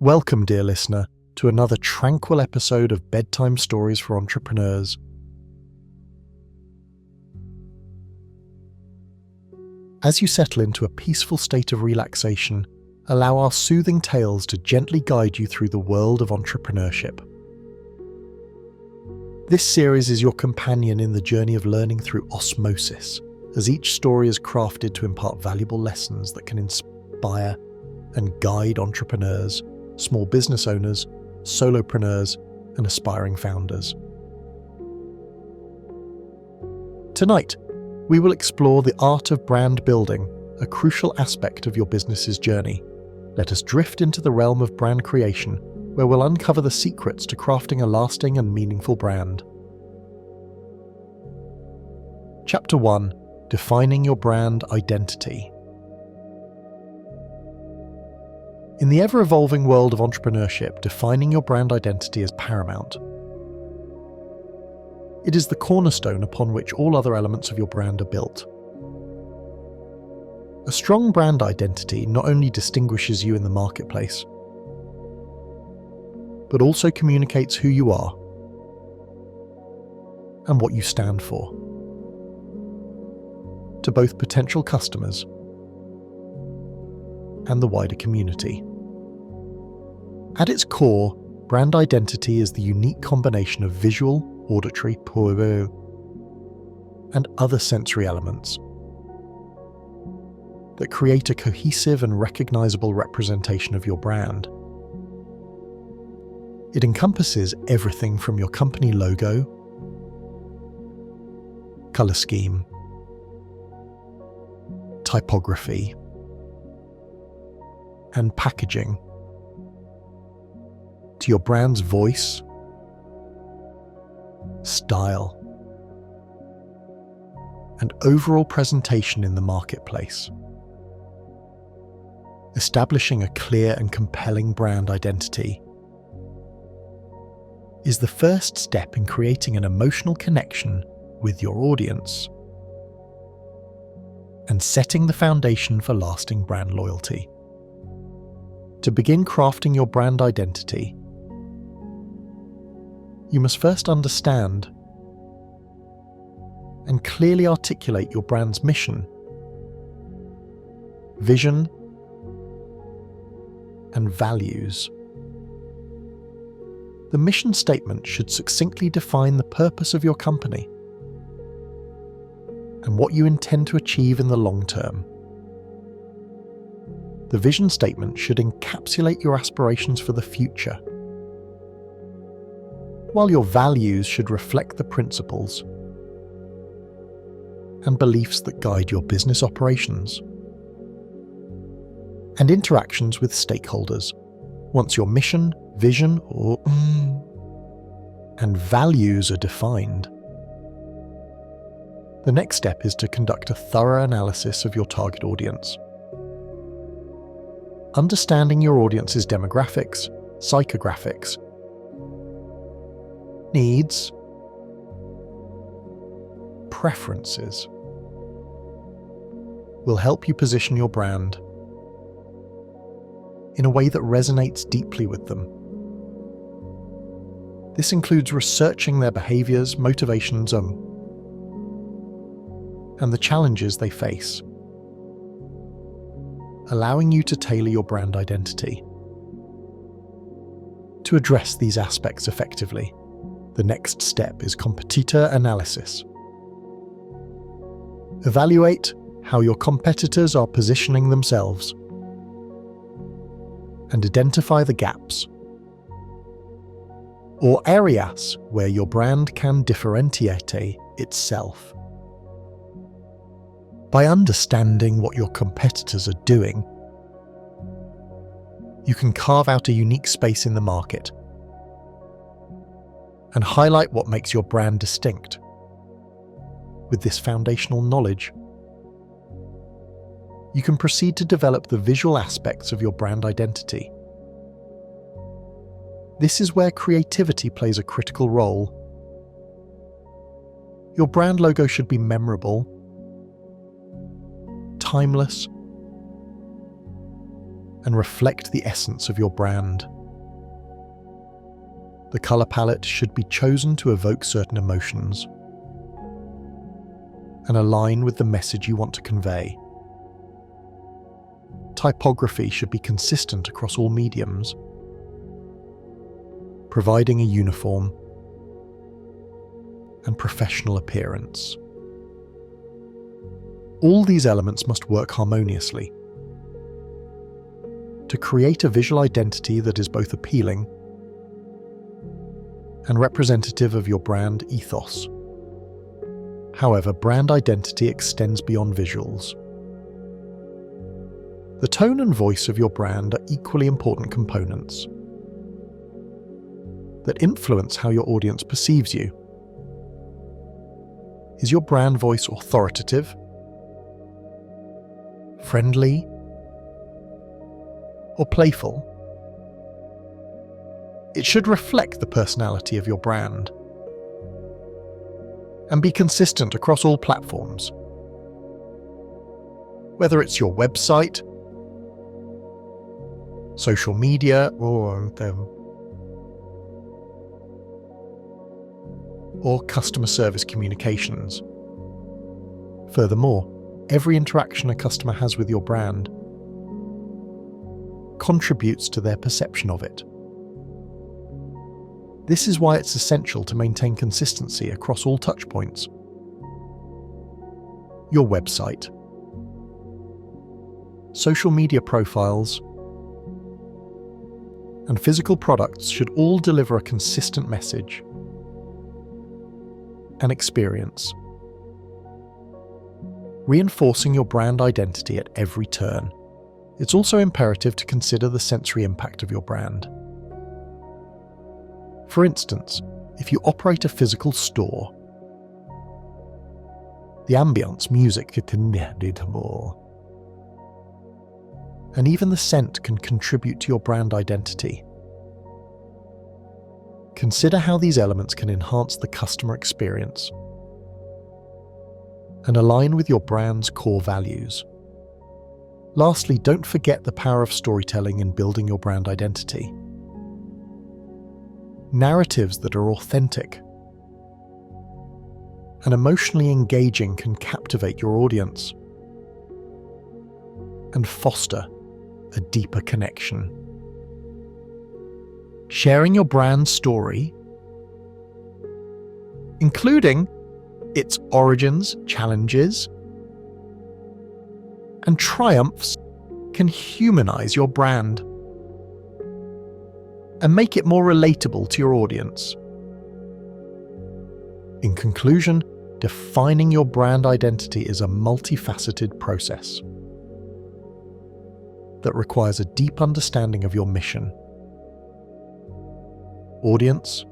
Welcome, dear listener, to another tranquil episode of Bedtime Stories for Entrepreneurs. As you settle into a peaceful state of relaxation, allow our soothing tales to gently guide you through the world of entrepreneurship. This series is your companion in the journey of learning through osmosis, as each story is crafted to impart valuable lessons that can inspire and guide entrepreneurs, small business owners, solopreneurs, and aspiring founders. Tonight, we will explore the art of brand building, a crucial aspect of your business's journey. Let us drift into the realm of brand creation, where we'll uncover the secrets to crafting a lasting and meaningful brand. Chapter 1: Defining your brand identity. In the ever-evolving world of entrepreneurship, defining your brand identity is paramount. It is the cornerstone upon which all other elements of your brand are built. A strong brand identity not only distinguishes you in the marketplace, but also communicates who you are and what you stand for to both potential customers and the wider community. At its core, brand identity is the unique combination of visual, auditory, and other sensory elements that create a cohesive and recognizable representation of your brand. It encompasses everything from your company logo, color scheme, typography, and packaging, to your brand's voice, style, and overall presentation in the marketplace. Establishing a clear and compelling brand identity is the first step in creating an emotional connection with your audience and setting the foundation for lasting brand loyalty. To begin crafting your brand identity, you must first understand and clearly articulate your brand's mission, vision, and values. The mission statement should succinctly define the purpose of your company and what you intend to achieve in the long term. The vision statement should encapsulate your aspirations for the future, while your values should reflect the principles and beliefs that guide your business operations and interactions with stakeholders. Once your mission, vision, and values are defined, the next step is to conduct a thorough analysis of your target audience. Understanding your audience's demographics, psychographics, needs, preferences will help you position your brand in a way that resonates deeply with them. This includes researching their behaviors, motivations, and the challenges they face, allowing you to tailor your brand identity. To address these aspects effectively, the next step is competitor analysis. Evaluate how your competitors are positioning themselves and identify the gaps or areas where your brand can differentiate itself. By understanding what your competitors are doing, you can carve out a unique space in the market and highlight what makes your brand distinct. With this foundational knowledge, you can proceed to develop the visual aspects of your brand identity. This is where creativity plays a critical role. Your brand logo should be memorable, timeless, and reflect the essence of your brand. The color palette should be chosen to evoke certain emotions and align with the message you want to convey. Typography should be consistent across all mediums, providing a uniform and professional appearance. All these elements must work harmoniously to create a visual identity that is both appealing and representative of your brand ethos. However, brand identity extends beyond visuals. The tone and voice of your brand are equally important components that influence how your audience perceives you. Is your brand voice authoritative, friendly, or playful? It should reflect the personality of your brand and be consistent across all platforms. Whether it's your website, social media, or customer service communications. Furthermore, every interaction a customer has with your brand contributes to their perception of it. This is why it's essential to maintain consistency across all touchpoints. Your website, social media profiles, and physical products should all deliver a consistent message and experience, reinforcing your brand identity at every turn. It's also imperative to consider the sensory impact of your brand. For instance, if you operate a physical store, the ambience, music, and even the scent can contribute to your brand identity. Consider how these elements can enhance the customer experience and align with your brand's core values. Lastly, don't forget the power of storytelling in building your brand identity. Narratives that are authentic and emotionally engaging can captivate your audience and foster a deeper connection. Sharing your brand story, including its origins, challenges, and triumphs, can humanize your brand and make it more relatable to your audience. In conclusion, defining your brand identity is a multifaceted process that requires a deep understanding of your mission, audience,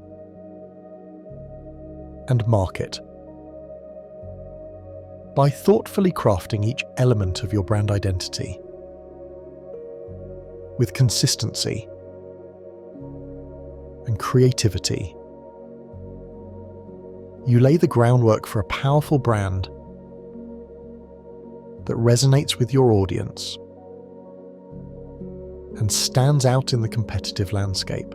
and market. By thoughtfully crafting each element of your brand identity with consistency and creativity, you lay the groundwork for a powerful brand that resonates with your audience and stands out in the competitive landscape.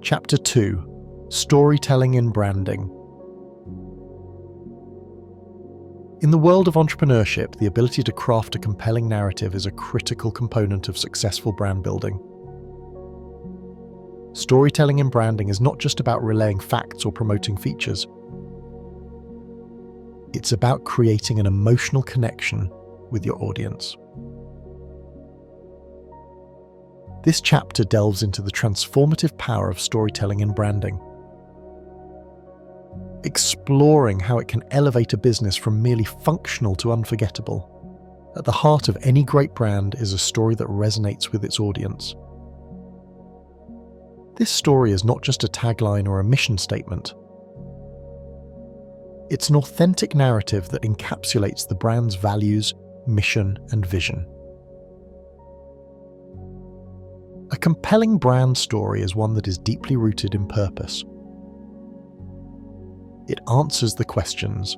Chapter 2: Storytelling in Branding. In the world of entrepreneurship, the ability to craft a compelling narrative is a critical component of successful brand building. Storytelling in branding is not just about relaying facts or promoting features. It's about creating an emotional connection with your audience. This chapter delves into the transformative power of storytelling in branding, exploring how it can elevate a business from merely functional to unforgettable. At the heart of any great brand is a story that resonates with its audience. This story is not just a tagline or a mission statement. It's an authentic narrative that encapsulates the brand's values, mission, and vision. A compelling brand story is one that is deeply rooted in purpose. It answers the questions: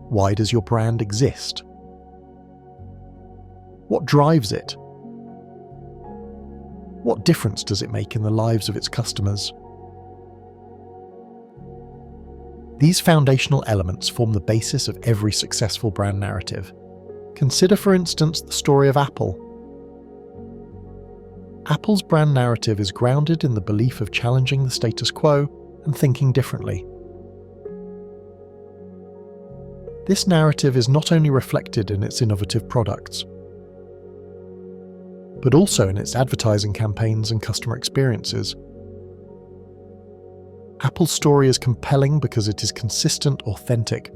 why does your brand exist? What drives it? What difference does it make in the lives of its customers? These foundational elements form the basis of every successful brand narrative. Consider, for instance, the story of Apple. Apple's brand narrative is grounded in the belief of challenging the status quo and thinking differently. This narrative is not only reflected in its innovative products, but also in its advertising campaigns and customer experiences. Apple's story is compelling because it is consistent, authentic,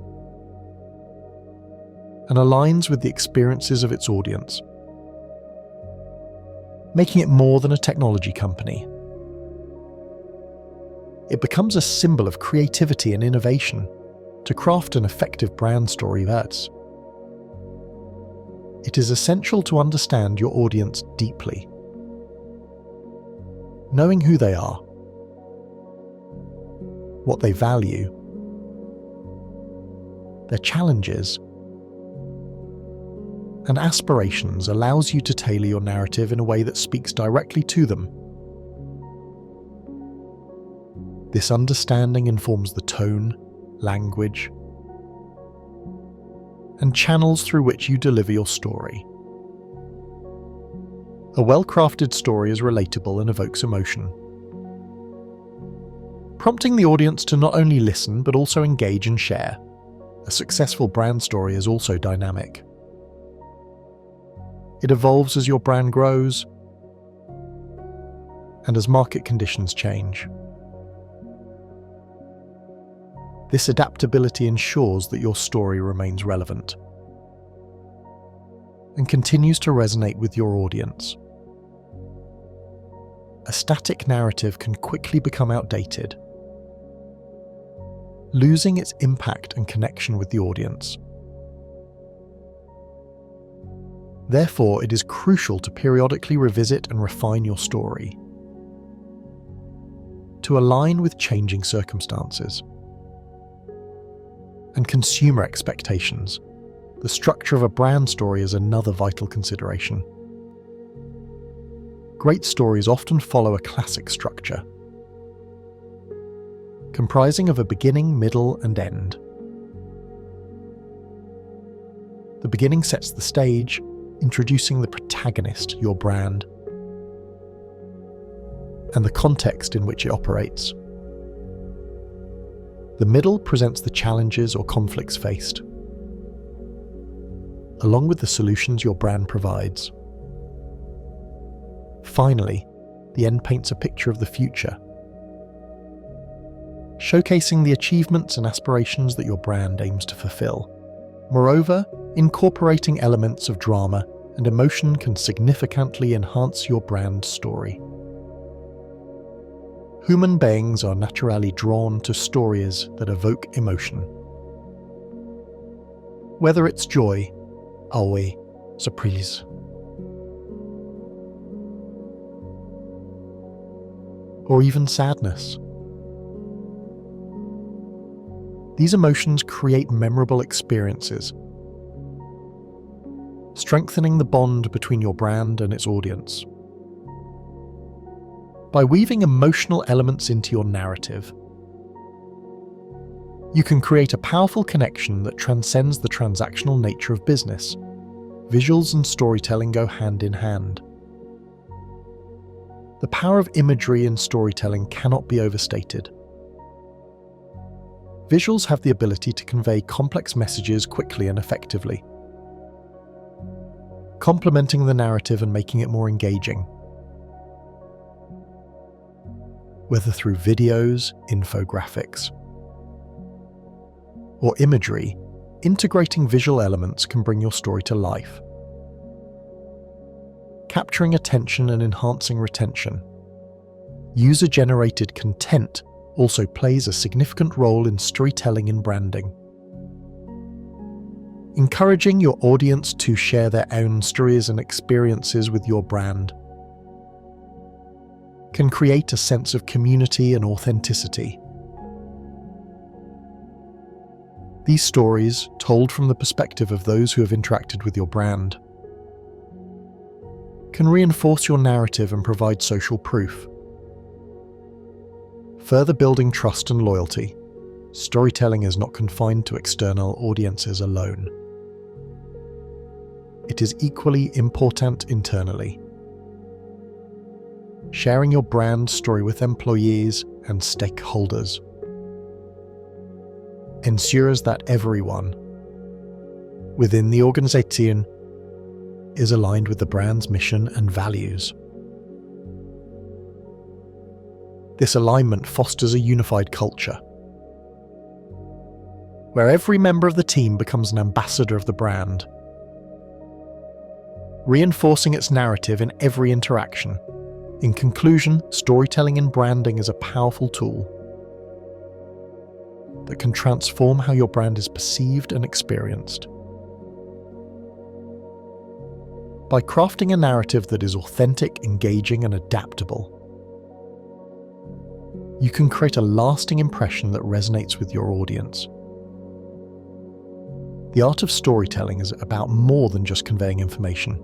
and aligns with the experiences of its audience, making it more than a technology company. It becomes a symbol of creativity and innovation. To craft an effective brand story, it is essential to understand your audience deeply. Knowing who they are, what they value, their challenges, and aspirations allows you to tailor your narrative in a way that speaks directly to them. This understanding informs the tone, language, and channels through which you deliver your story. A well-crafted story is relatable and evokes emotion, prompting the audience to not only listen but also engage and share. A successful brand story is also dynamic. It evolves as your brand grows and as market conditions change. This adaptability ensures that your story remains relevant and continues to resonate with your audience. A static narrative can quickly become outdated, losing its impact and connection with the audience. Therefore, it is crucial to periodically revisit and refine your story to align with changing circumstances and consumer expectations. The structure of a brand story is another vital consideration. Great stories often follow a classic structure, comprising of a beginning, middle, and end. The beginning sets the stage, introducing the protagonist, your brand, and the context in which it operates. The middle presents the challenges or conflicts faced, along with the solutions your brand provides. Finally, the end paints a picture of the future, showcasing the achievements and aspirations that your brand aims to fulfill. Moreover, incorporating elements of drama and emotion can significantly enhance your brand story. Human beings are naturally drawn to stories that evoke emotion. Whether it's joy, awe, surprise, or even sadness. These emotions create memorable experiences, strengthening the bond between your brand and its audience. By weaving emotional elements into your narrative, you can create a powerful connection that transcends the transactional nature of business. Visuals and storytelling go hand in hand. The power of imagery in storytelling cannot be overstated. Visuals have the ability to convey complex messages quickly and effectively, complementing the narrative and making it more engaging. Whether through videos, infographics, or imagery, integrating visual elements can bring your story to life, capturing attention and enhancing retention. User-generated content also plays a significant role in storytelling and branding. Encouraging your audience to share their own stories and experiences with your brand can create a sense of community and authenticity. These stories, told from the perspective of those who have interacted with your brand, can reinforce your narrative and provide social proof. Further building trust and loyalty, storytelling is not confined to external audiences alone. It is equally important internally. Sharing your brand story with employees and stakeholders ensures that everyone within the organization is aligned with the brand's mission and values. This alignment fosters a unified culture, where every member of the team becomes an ambassador of the brand, reinforcing its narrative in every interaction. In conclusion, storytelling in branding is a powerful tool that can transform how your brand is perceived and experienced. By crafting a narrative that is authentic, engaging, and adaptable, you can create a lasting impression that resonates with your audience. The art of storytelling is about more than just conveying information.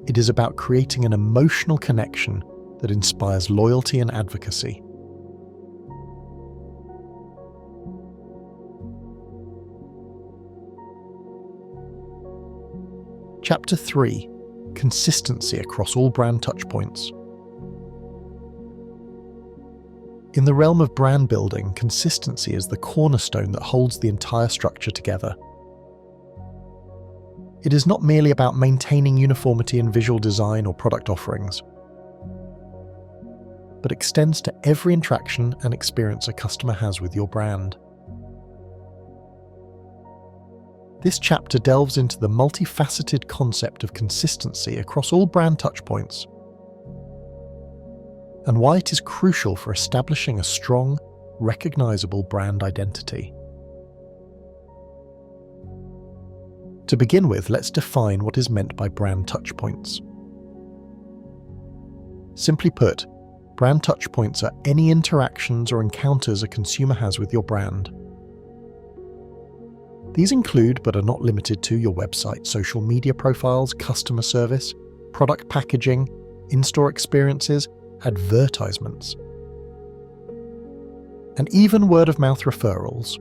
It is about creating an emotional connection that inspires loyalty and advocacy. Chapter 3: Consistency across all brand touchpoints. In the realm of brand building, consistency is the cornerstone that holds the entire structure together. It is not merely about maintaining uniformity in visual design or product offerings, but extends to every interaction and experience a customer has with your brand. This chapter delves into the multifaceted concept of consistency across all brand touchpoints, and why it is crucial for establishing a strong, recognizable brand identity. To begin with, let's define what is meant by brand touchpoints. Simply put, brand touchpoints are any interactions or encounters a consumer has with your brand. These include, but are not limited to, your website, social media profiles, customer service, product packaging, in-store experiences, advertisements, and even word-of-mouth referrals.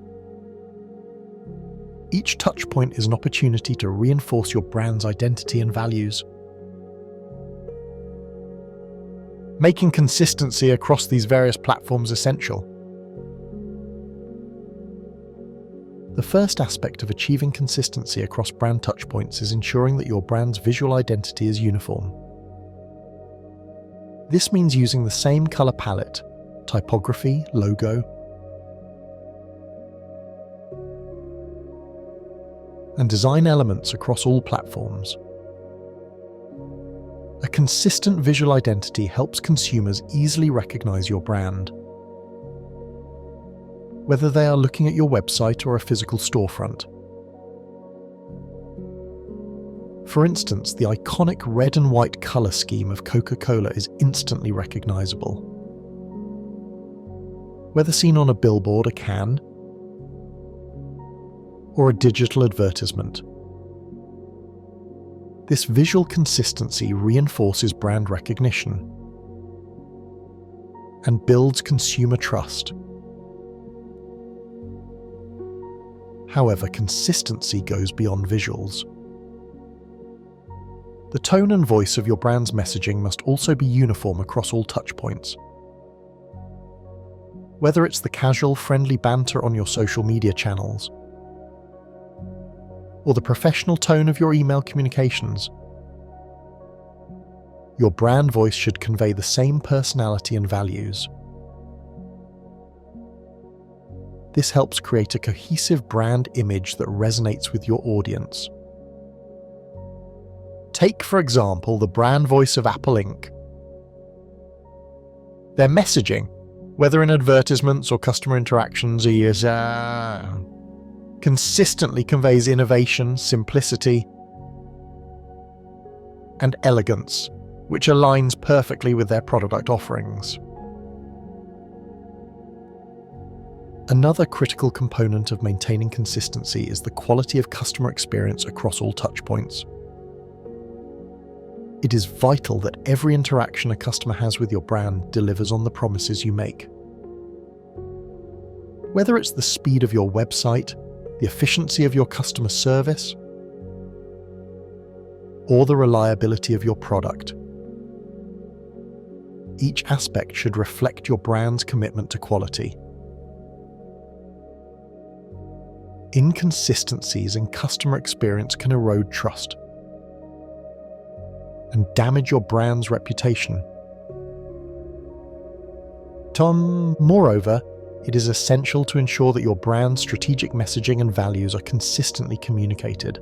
Each touchpoint is an opportunity to reinforce your brand's identity and values. Making consistency across these various platforms essential. The first aspect of achieving consistency across brand touchpoints is ensuring that your brand's visual identity is uniform. This means using the same color palette, typography, logo, and design elements across all platforms. A consistent visual identity helps consumers easily recognize your brand, whether they are looking at your website or a physical storefront. For instance, the iconic red and white color scheme of Coca-Cola is instantly recognizable. Whether seen on a billboard, a can, or a digital advertisement. This visual consistency reinforces brand recognition and builds consumer trust. However, consistency goes beyond visuals. The tone and voice of your brand's messaging must also be uniform across all touchpoints. Whether it's the casual, friendly banter on your social media channels, or the professional tone of your email communications, your brand voice should convey the same personality and values. This helps create a cohesive brand image that resonates with your audience. Take, for example, the brand voice of Apple Inc. Their messaging, whether in advertisements or customer interactions, is consistently conveys innovation, simplicity, and elegance, which aligns perfectly with their product offerings. Another critical component of maintaining consistency is the quality of customer experience across all touchpoints. It is vital that every interaction a customer has with your brand delivers on the promises you make. Whether it's the speed of your website, the efficiency of your customer service, or the reliability of your product, each aspect should reflect your brand's commitment to quality. Inconsistencies in customer experience can erode trust and damage your brand's reputation. Moreover, it is essential to ensure that your brand's strategic messaging and values are consistently communicated.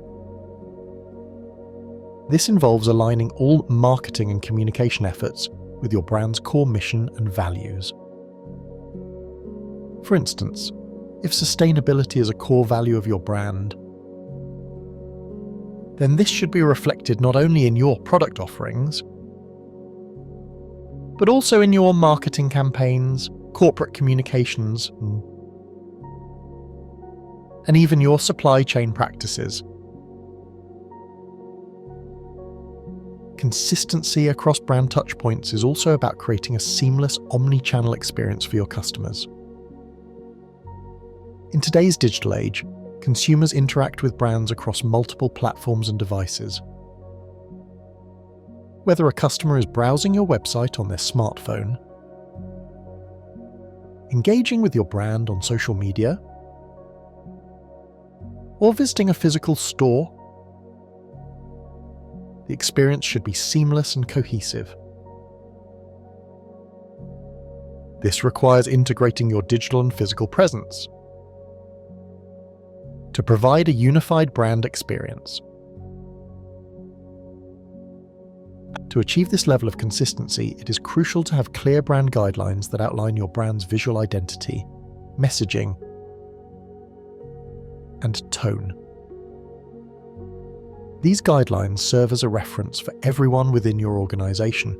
This involves aligning all marketing and communication efforts with your brand's core mission and values. For instance, if sustainability is a core value of your brand, then this should be reflected not only in your product offerings, but also in your marketing campaigns, corporate communications, and even your supply chain practices. Consistency across brand touchpoints is also about creating a seamless omni-channel experience for your customers. In today's digital age, consumers interact with brands across multiple platforms and devices. Whether a customer is browsing your website on their smartphone, engaging with your brand on social media, or visiting a physical store, the experience should be seamless and cohesive. This requires integrating your digital and physical presence to provide a unified brand experience. To achieve this level of consistency, it is crucial to have clear brand guidelines that outline your brand's visual identity, messaging, and tone. These guidelines serve as a reference for everyone within your organization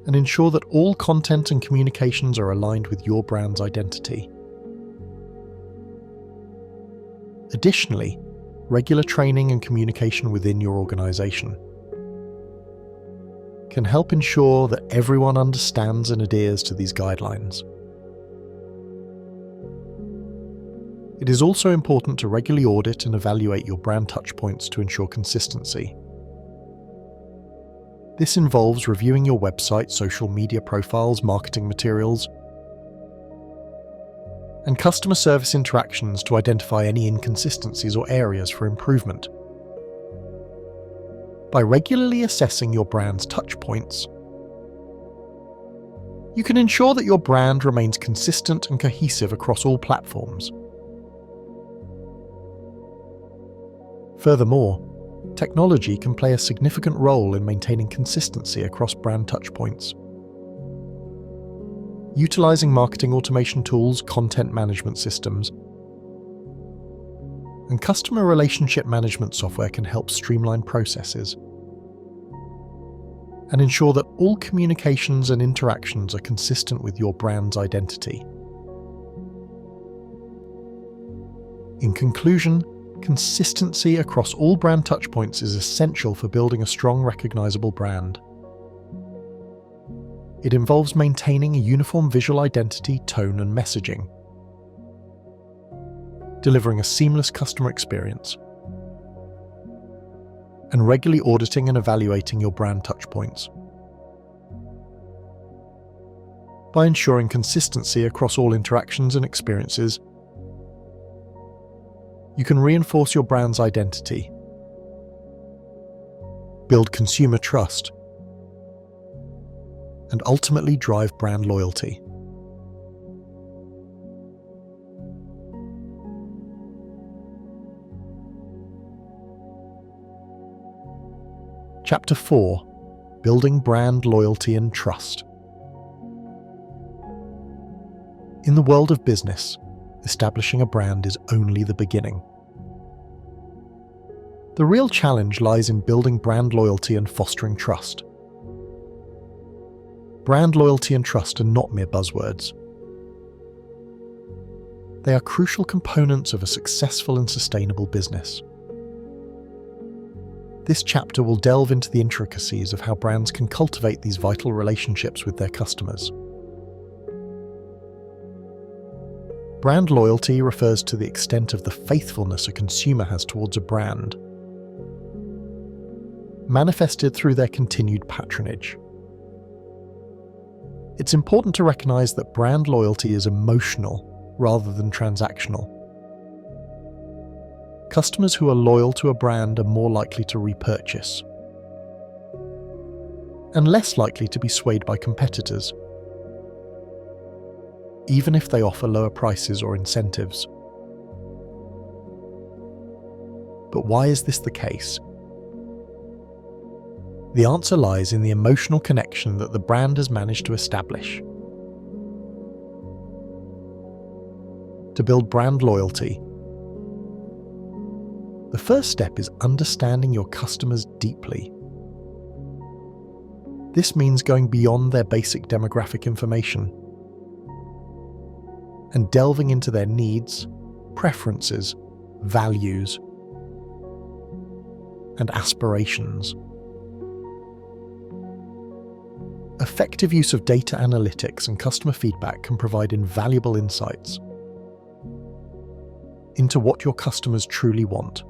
and ensure that all content and communications are aligned with your brand's identity. Additionally, regular training and communication within your organization can help ensure that everyone understands and adheres to these guidelines. It is also important to regularly audit and evaluate your brand touchpoints to ensure consistency. This involves reviewing your website, social media profiles, marketing materials, and customer service interactions to identify any inconsistencies or areas for improvement. By regularly assessing your brand's touchpoints, you can ensure that your brand remains consistent and cohesive across all platforms. Furthermore, technology can play a significant role in maintaining consistency across brand touchpoints. Utilizing marketing automation tools, content management systems, and customer relationship management software can help streamline processes and ensure that all communications and interactions are consistent with your brand's identity. In conclusion, consistency across all brand touchpoints is essential for building a strong, recognizable brand. It involves maintaining a uniform visual identity, tone, and messaging, delivering a seamless customer experience, and regularly auditing and evaluating your brand touchpoints. By ensuring consistency across all interactions and experiences, you can reinforce your brand's identity, build consumer trust, and ultimately drive brand loyalty. Chapter 4: Building Brand Loyalty and Trust. In the world of business, establishing a brand is only the beginning. The real challenge lies in building brand loyalty and fostering trust. Brand loyalty and trust are not mere buzzwords. They are crucial components of a successful and sustainable business. This chapter will delve into the intricacies of how brands can cultivate these vital relationships with their customers. Brand loyalty refers to the extent of the faithfulness a consumer has towards a brand, manifested through their continued patronage. It's important to recognize that brand loyalty is emotional rather than transactional. Customers who are loyal to a brand are more likely to repurchase and less likely to be swayed by competitors, even if they offer lower prices or incentives. But why is this the case? The answer lies in the emotional connection that the brand has managed to establish. To build brand loyalty, the first step is understanding your customers deeply. This means going beyond their basic demographic information and delving into their needs, preferences, values, and aspirations. Effective use of data analytics and customer feedback can provide invaluable insights into what your customers truly want.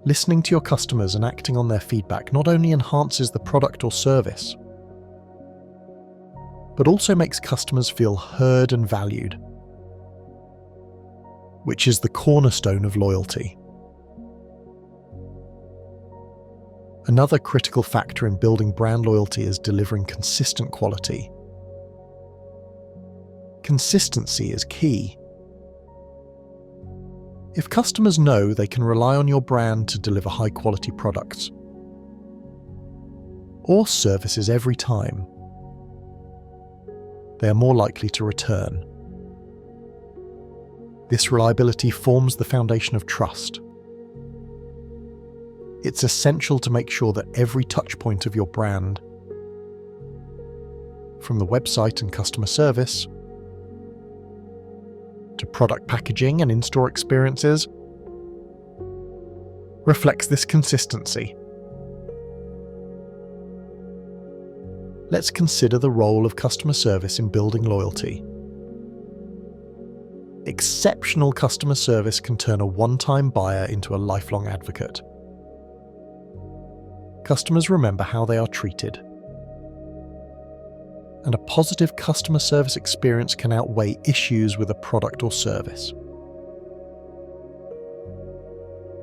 Listening to your customers and acting on their feedback not only enhances the product or service, but also makes customers feel heard and valued, which is the cornerstone of loyalty. Another critical factor in building brand loyalty is delivering consistent quality. Consistency is key. If customers know they can rely on your brand to deliver high-quality products or services every time, they are more likely to return. This reliability forms the foundation of trust. It's essential to make sure that every touchpoint of your brand, from the website and customer service to product packaging and in-store experiences, reflects this consistency. Let's consider the role of customer service in building loyalty. Exceptional customer service can turn a one-time buyer into a lifelong advocate. Customers remember how they are treated, and a positive customer service experience can outweigh issues with a product or service.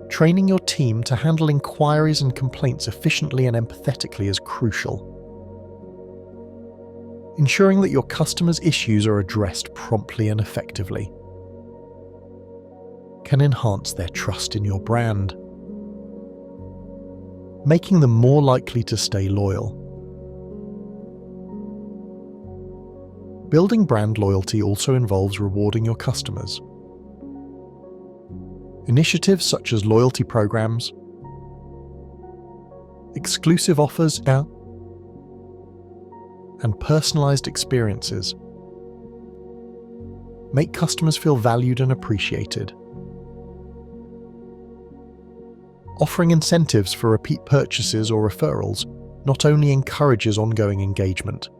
Training your team to handle inquiries and complaints efficiently and empathetically is crucial. Ensuring that your customers' issues are addressed promptly and effectively can enhance their trust in your brand, making them more likely to stay loyal. Building brand loyalty also involves rewarding your customers. Initiatives such as loyalty programs, exclusive offers, and personalized experiences make customers feel valued and appreciated. Offering incentives for repeat purchases or referrals not only encourages ongoing engagement,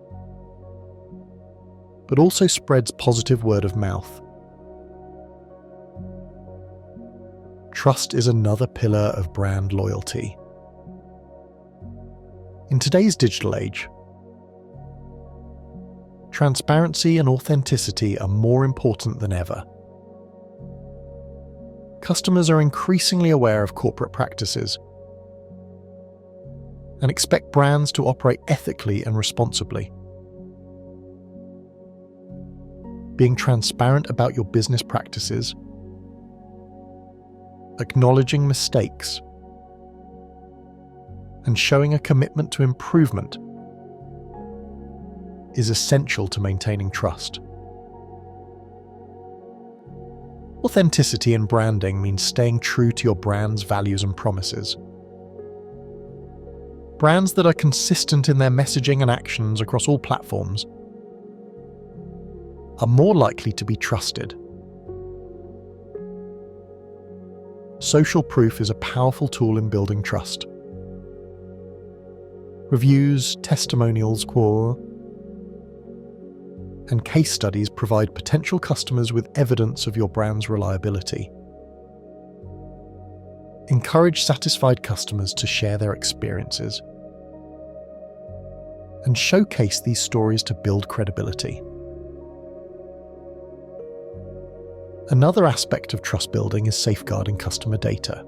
but also spreads positive word of mouth. Trust is another pillar of brand loyalty. In today's digital age, transparency and authenticity are more important than ever. Customers are increasingly aware of corporate practices and expect brands to operate ethically and responsibly. Being transparent about your business practices, acknowledging mistakes, and showing a commitment to improvement is essential to maintaining trust. Authenticity in branding means staying true to your brand's values and promises. Brands that are consistent in their messaging and actions across all platforms are more likely to be trusted. Social proof is a powerful tool in building trust. Reviews, testimonials, and case studies provide potential customers with evidence of your brand's reliability. Encourage satisfied customers to share their experiences, and showcase these stories to build credibility. Another aspect of trust building is safeguarding customer data.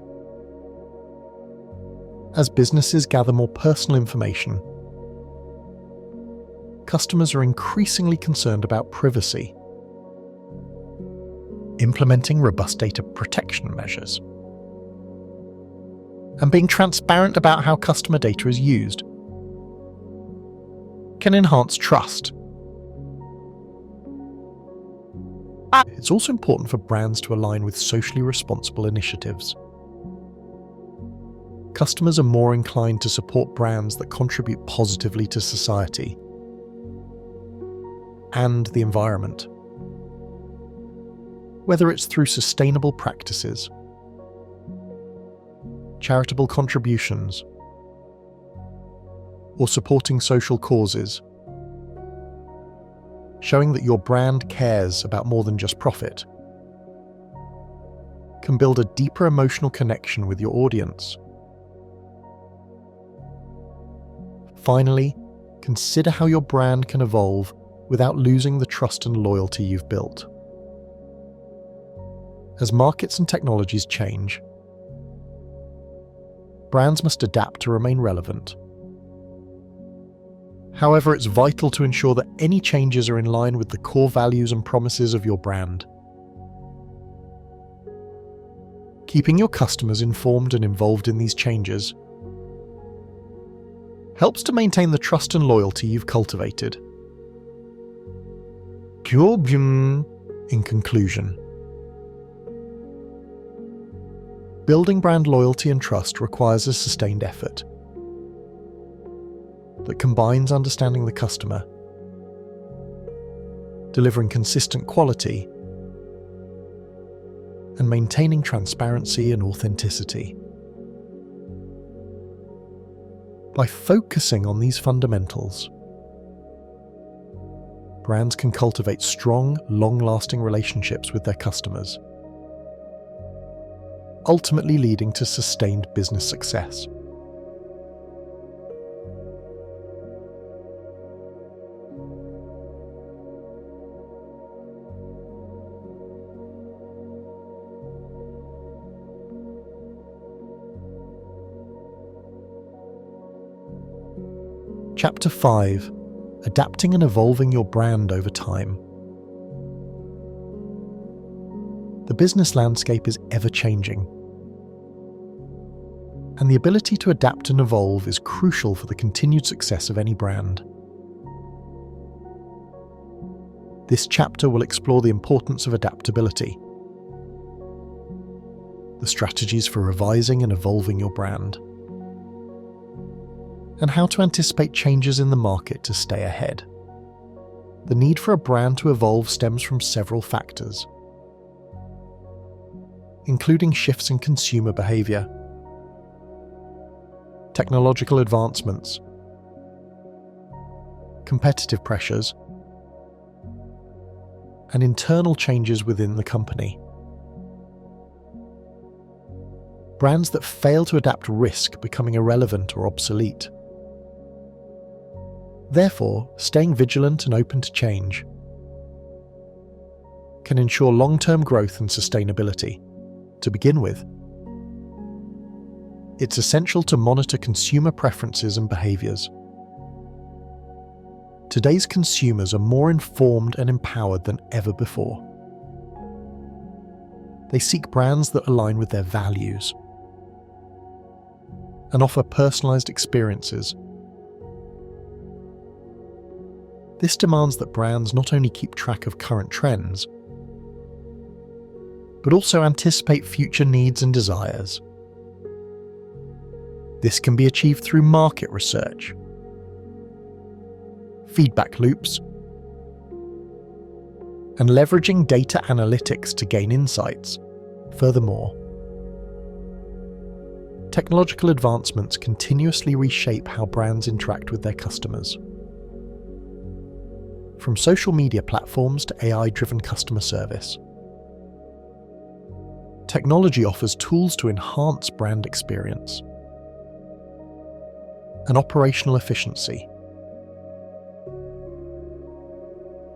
As businesses gather more personal information, customers are increasingly concerned about privacy. Implementing robust data protection measures and being transparent about how customer data is used can enhance trust. It's also important for brands to align with socially responsible initiatives. Customers are more inclined to support brands that contribute positively to society and the environment, whether it's through sustainable practices, charitable contributions, or supporting social causes. Showing that your brand cares about more than just profit can build a deeper emotional connection with your audience. Finally, consider how your brand can evolve without losing the trust and loyalty you've built. As markets and technologies change, brands must adapt to remain relevant. However, it's vital to ensure that any changes are in line with the core values and promises of your brand. Keeping your customers informed and involved in these changes helps to maintain the trust and loyalty you've cultivated. In conclusion, building brand loyalty and trust requires a sustained effort that combines understanding the customer, delivering consistent quality, and maintaining transparency and authenticity. By focusing on these fundamentals, brands can cultivate strong, long-lasting relationships with their customers, ultimately leading to sustained business success. Chapter 5: Adapting and evolving your brand over time. The business landscape is ever-changing, and the ability to adapt and evolve is crucial for the continued success of any brand. This chapter will explore the importance of adaptability, the strategies for revising and evolving your brand, and how to anticipate changes in the market to stay ahead. The need for a brand to evolve stems from several factors, including shifts in consumer behavior, technological advancements, competitive pressures, and internal changes within the company. Brands that fail to adapt risk becoming irrelevant or obsolete. Therefore, staying vigilant and open to change can ensure long-term growth and sustainability. To begin with, it's essential to monitor consumer preferences and behaviors. Today's consumers are more informed and empowered than ever before. They seek brands that align with their values and offer personalized experiences. This demands that brands not only keep track of current trends, but also anticipate future needs and desires. This can be achieved through market research, feedback loops, and leveraging data analytics to gain insights. Furthermore, technological advancements continuously reshape how brands interact with their customers. From social media platforms to AI-driven customer service, technology offers tools to enhance brand experience and operational efficiency.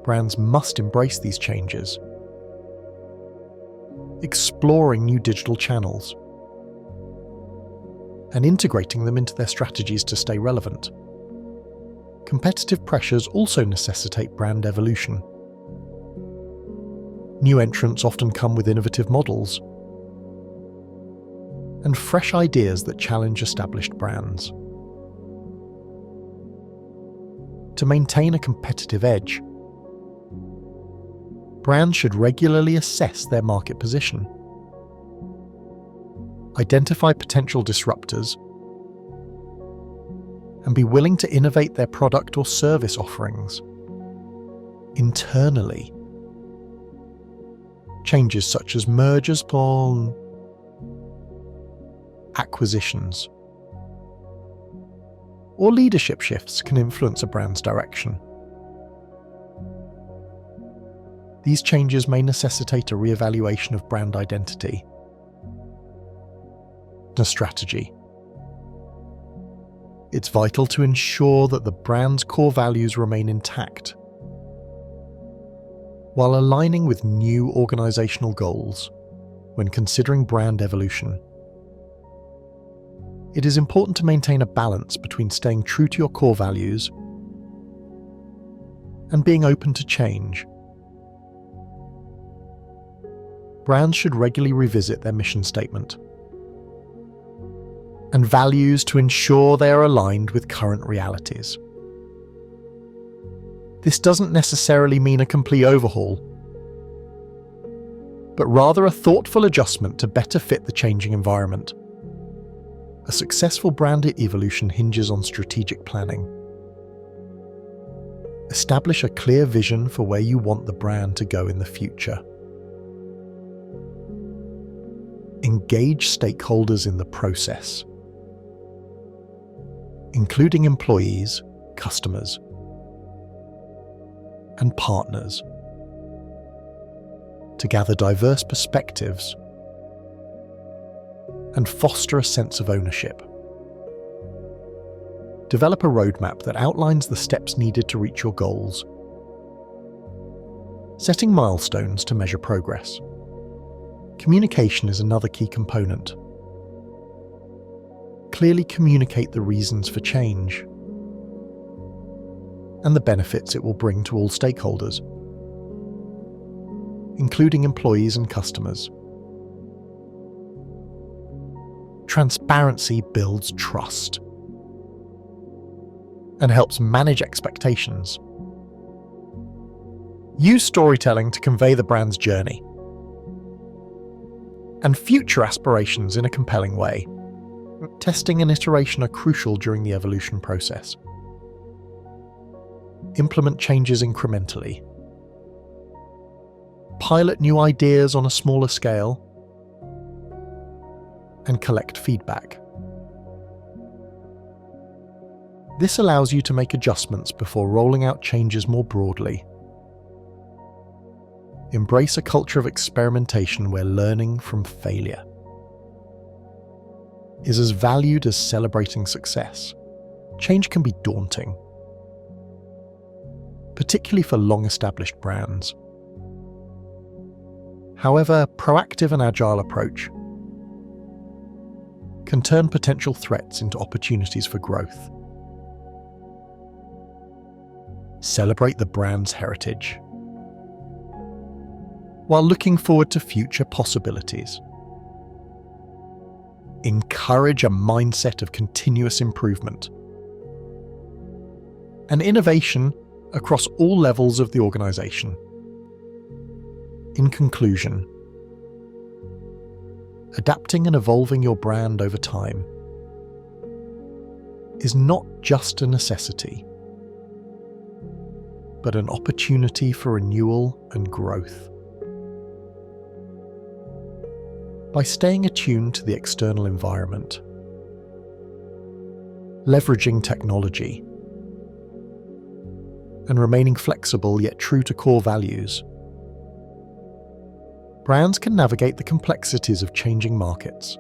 Brands must embrace these changes, exploring new digital channels and integrating them into their strategies to stay relevant. Competitive pressures also necessitate brand evolution. New entrants often come with innovative models and fresh ideas that challenge established brands. To maintain a competitive edge, brands should regularly assess their market position, identify potential disruptors, and be willing to innovate their product or service offerings. Internally, changes such as mergers or acquisitions or leadership shifts can influence a brand's direction. These changes may necessitate a re-evaluation of brand identity and strategy. It's vital to ensure that the brand's core values remain intact while aligning with new organizational goals when considering brand evolution. It is important to maintain a balance between staying true to your core values and being open to change. Brands should regularly revisit their mission statement and values to ensure they are aligned with current realities. This doesn't necessarily mean a complete overhaul, but rather a thoughtful adjustment to better fit the changing environment. A successful brand evolution hinges on strategic planning. Establish a clear vision for where you want the brand to go in the future. Engage stakeholders in the process, including employees, customers, and partners, to gather diverse perspectives and foster a sense of ownership. Develop a roadmap that outlines the steps needed to reach your goals, setting milestones to measure progress. Communication is another key component. Clearly communicate the reasons for change and the benefits it will bring to all stakeholders, including employees and customers. Transparency builds trust and helps manage expectations. Use storytelling to convey the brand's journey and future aspirations in a compelling way. Testing and iteration are crucial during the evolution process. Implement changes incrementally. Pilot new ideas on a smaller scale and collect feedback. This allows you to make adjustments before rolling out changes more broadly. Embrace a culture of experimentation where learning from failure is as valued as celebrating success. Change can be daunting, particularly for long-established brands. However, a proactive and agile approach can turn potential threats into opportunities for growth. Celebrate the brand's heritage while looking forward to future possibilities. Encourage a mindset of continuous improvement and innovation across all levels of the organization. In conclusion, adapting and evolving your brand over time is not just a necessity. but an opportunity for renewal and growth. By staying attuned to the external environment, leveraging technology, and remaining flexible yet true to core values, brands can navigate the complexities of changing markets.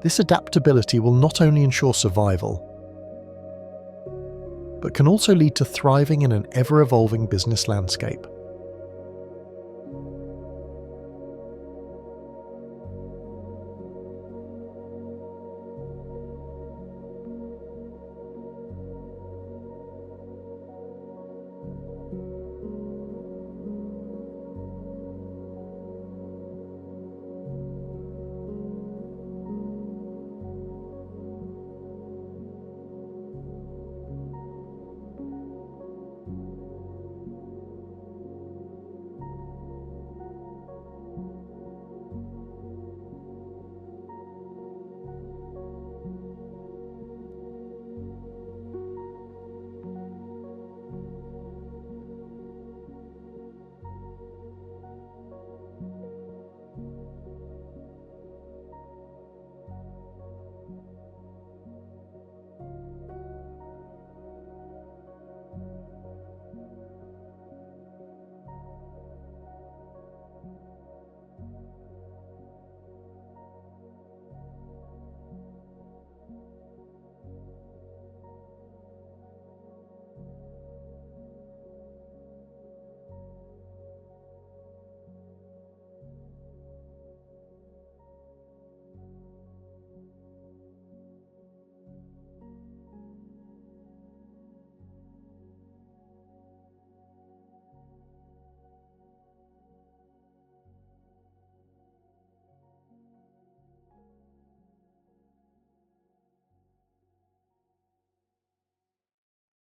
This adaptability will not only ensure survival, but can also lead to thriving in an ever-evolving business landscape.